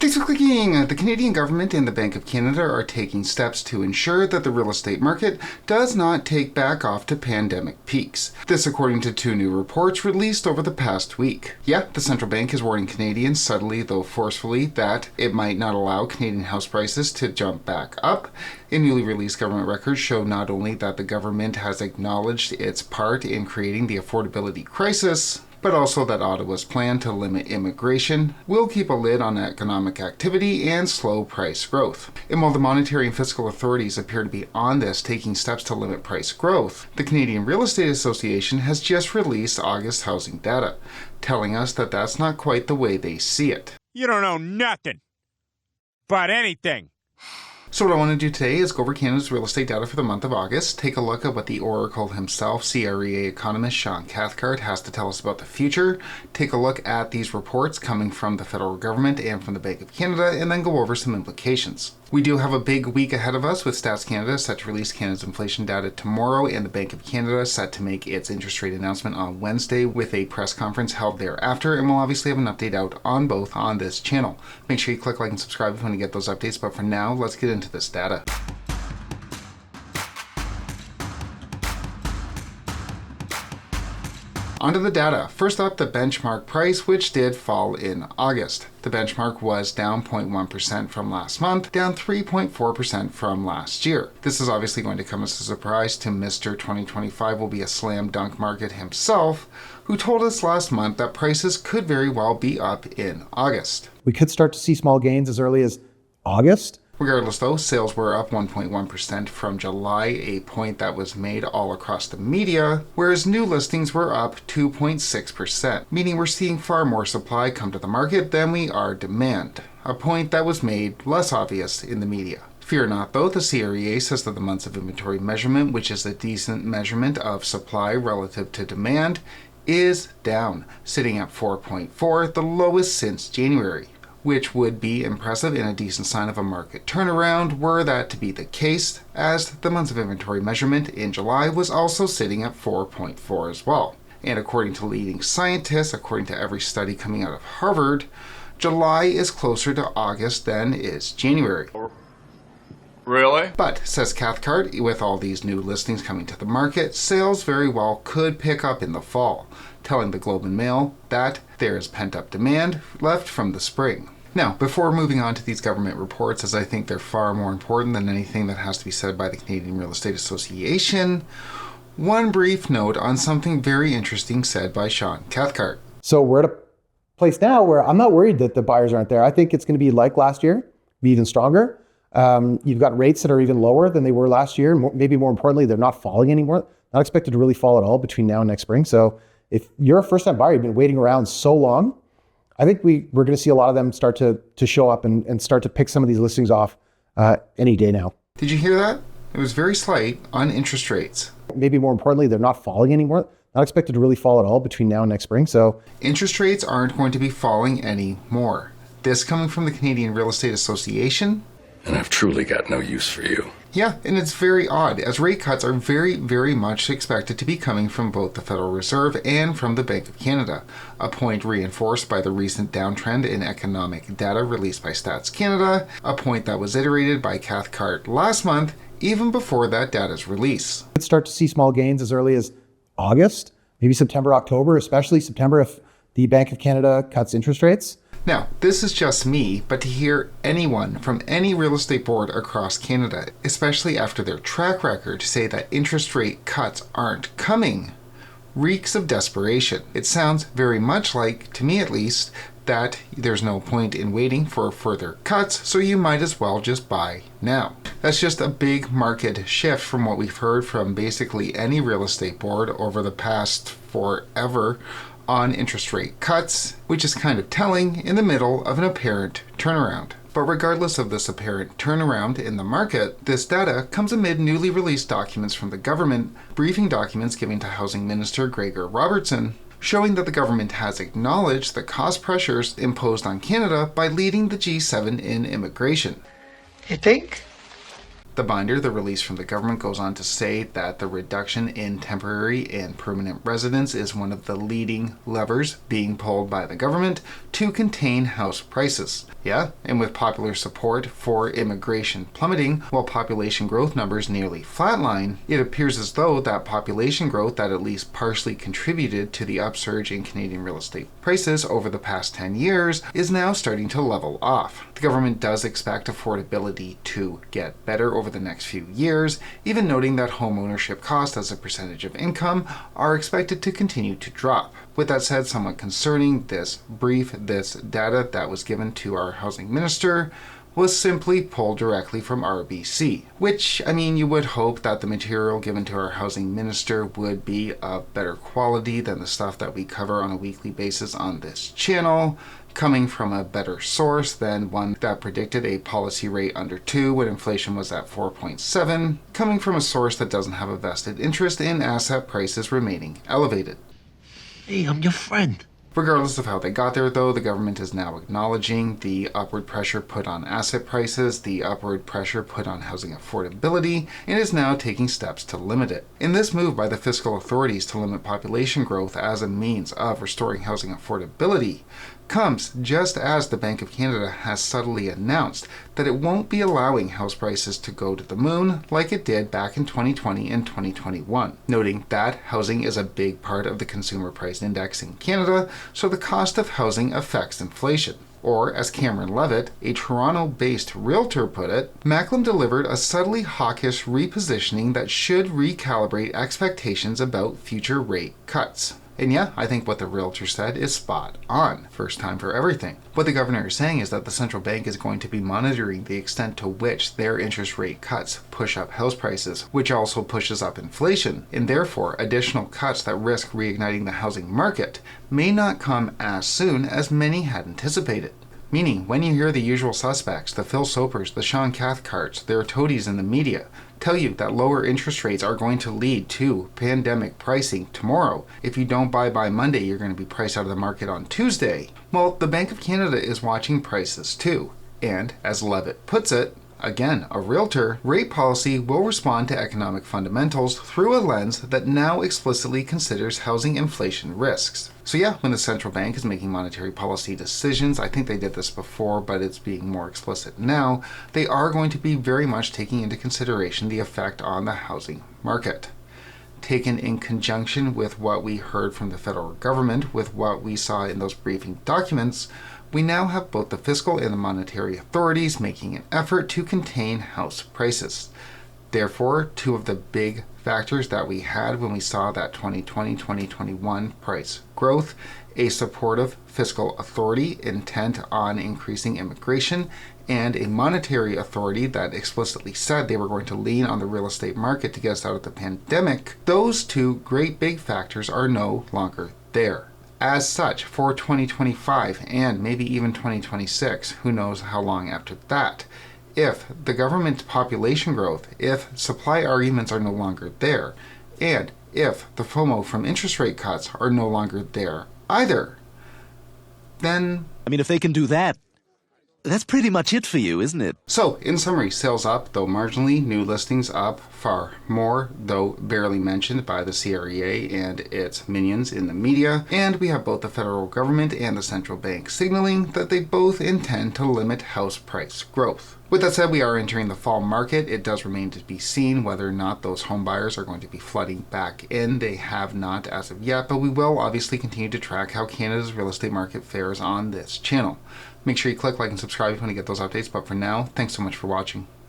Thanks for clicking. The Canadian government and the Bank of Canada are taking steps to ensure that the real estate market does not take back off to pandemic peaks. This according to two new reports released over the past week. Yeah, the central bank is warning Canadians subtly though forcefully that it might not allow Canadian house prices to jump back up. A newly released government records show not only that the government has acknowledged its part in creating the affordability crisis, but also that Ottawa's plan to limit immigration will keep a lid on economic activity and slow price growth. And while the monetary and fiscal authorities appear to be on this, taking steps to limit price growth, the Canadian Real Estate Association has just released August housing data, telling us that that's not quite the way they see it. You don't know nothing but anything. So what I want to do today is go over Canada's real estate data for the month of August, take a look at what the Oracle himself, CREA economist Sean Cathcart, has to tell us about the future, take a look at these reports coming from the federal government and from the Bank of Canada, and then go over some implications. We do have a big week ahead of us with Stats Canada set to release Canada's inflation data tomorrow, and the Bank of Canada set to make its interest rate announcement on Wednesday with a press conference held thereafter, and we'll obviously have an update out on both on this channel. Make sure you click like and subscribe if you want to get those updates, but for now, let's get into this data. Onto the data. First up, the benchmark price, which did fall in August. The benchmark was down 0.1% from last month, down 3.4% from last year. This is obviously going to come as a surprise to Mr. 2025 will be a slam dunk market himself, who told us last month that prices could very well be up in August. We could start to see small gains as early as August. Regardless though, sales were up 1.1% from July, a point that was made all across the media, whereas new listings were up 2.6%, meaning we're seeing far more supply come to the market than we are demand, a point that was made less obvious in the media. Fear not though, the CREA says that the months of inventory measurement, which is a decent measurement of supply relative to demand, is down, sitting at 4.4, the lowest since January, which would be impressive and a decent sign of a market turnaround were that to be the case, as the months of inventory measurement in July was also sitting at 4.4 as well. And according to leading scientists, according to every study coming out of Harvard, July is closer to August than is January. Really? But, says Cathcart, with all these new listings coming to the market, sales very well could pick up in the fall, telling the Globe and Mail that there is pent-up demand left from the spring. Now, before moving on to these government reports, as I think they're far more important than anything that has to be said by the Canadian Real Estate Association, one brief note on something very interesting said by Sean Cathcart. So we're at a place now where I'm not worried that the buyers aren't there. I think it's going to be like last year, be even stronger. You've got rates that are even lower than they were last year. Maybe more importantly, they're not falling anymore. Not expected to really fall at all between now and next spring. So if you're a first-time buyer, you've been waiting around so long, I think we're going to see a lot of them start to show up and start to pick some of these listings off any day now. Did you hear that? It was very slight on interest rates. Maybe more importantly, they're not falling anymore. Not expected to really fall at all between now and next spring. So interest rates aren't going to be falling anymore. This coming from the Canadian Real Estate Association. And I've truly got no use for you. Yeah, and it's very odd, as rate cuts are very, very much expected to be coming from both the Federal Reserve and from the Bank of Canada, a point reinforced by the recent downtrend in economic data released by Stats Canada, a point that was iterated by Cathcart last month, even before that data's release. Let's start to see small gains as early as August, maybe September, October, especially September if the Bank of Canada cuts interest rates. Now, this is just me, but to hear anyone from any real estate board across Canada, especially after their track record, say that interest rate cuts aren't coming, reeks of desperation. It sounds very much like, to me at least, that there's no point in waiting for further cuts, so you might as well just buy now. That's just a big market shift from what we've heard from basically any real estate board over the past forever on interest rate cuts, which is kind of telling in the middle of an apparent turnaround. But regardless of this apparent turnaround in the market, this data comes amid newly released documents from the government, briefing documents given to Housing Minister Gregor Robertson, showing that the government has acknowledged the cost pressures imposed on Canada by leading the G7 in immigration. You think? The binder, the release from the government, goes on to say that the reduction in temporary and permanent residence is one of the leading levers being pulled by the government to contain house prices. Yeah, and with popular support for immigration plummeting while population growth numbers nearly flatline, it appears as though that population growth that at least partially contributed to the upsurge in Canadian real estate prices over the past 10 years is now starting to level off. The government does expect affordability to get better over the next few years, even noting that home ownership costs as a percentage of income are expected to continue to drop. With that said, somewhat concerning, this data that was given to our housing minister was simply pulled directly from RBC, which, I mean, you would hope that the material given to our housing minister would be of better quality than the stuff that we cover on a weekly basis on this channel, coming from a better source than one that predicted a policy rate under 2 when inflation was at 4.7, coming from a source that doesn't have a vested interest in asset prices remaining elevated. Hey, I'm your friend. Regardless of how they got there, though, the government is now acknowledging the upward pressure put on asset prices, the upward pressure put on housing affordability, and is now taking steps to limit it. In this move by the fiscal authorities to limit population growth as a means of restoring housing affordability comes just as the Bank of Canada has subtly announced that it won't be allowing house prices to go to the moon like it did back in 2020 and 2021, noting that housing is a big part of the Consumer Price Index in Canada, so the cost of housing affects inflation. Or, as Cameron Levitt, a Toronto-based realtor, put it, Macklem delivered a subtly hawkish repositioning that should recalibrate expectations about future rate cuts. And yeah, I think what the realtor said is spot on. First time for everything. What the governor is saying is that the central bank is going to be monitoring the extent to which their interest rate cuts push up house prices, which also pushes up inflation, and therefore additional cuts that risk reigniting the housing market may not come as soon as many had anticipated. Meaning, when you hear the usual suspects, the Phil Sopers, the Sean Cathcarts, their toadies in the media, tell you that lower interest rates are going to lead to pandemic pricing tomorrow. If you don't buy by Monday, you're going to be priced out of the market on Tuesday. Well, the Bank of Canada is watching prices too. And, as Levitt puts it, again, a realtor, rate policy will respond to economic fundamentals through a lens that now explicitly considers housing inflation risks. So yeah, when the central bank is making monetary policy decisions, I think they did this before, but it's being more explicit now, they are going to be very much taking into consideration the effect on the housing market. Taken in conjunction with what we heard from the federal government, with what we saw in those briefing documents, we now have both the fiscal and the monetary authorities making an effort to contain house prices. Therefore, two of the big factors that we had when we saw that 2020-2021 price growth, a supportive fiscal authority intent on increasing immigration, and a monetary authority that explicitly said they were going to lean on the real estate market to get us out of the pandemic, those two great big factors are no longer there. As such, for 2025 and maybe even 2026, who knows how long after that, if the government population growth, if supply arguments are no longer there, and if the FOMO from interest rate cuts are no longer there either, then... I mean, if they can do that, that's pretty much it for you, isn't it? So, in summary, sales up, though marginally, new listings up far more, though barely mentioned by the CREA and its minions in the media, and we have both the federal government and the central bank signaling that they both intend to limit house price growth. With that said, we are entering the fall market. It does remain to be seen whether or not those home buyers are going to be flooding back in. They have not as of yet, but we will obviously continue to track how Canada's real estate market fares on this channel. Make sure you click like and subscribe if you want to get those updates, but for now, thanks so much for watching.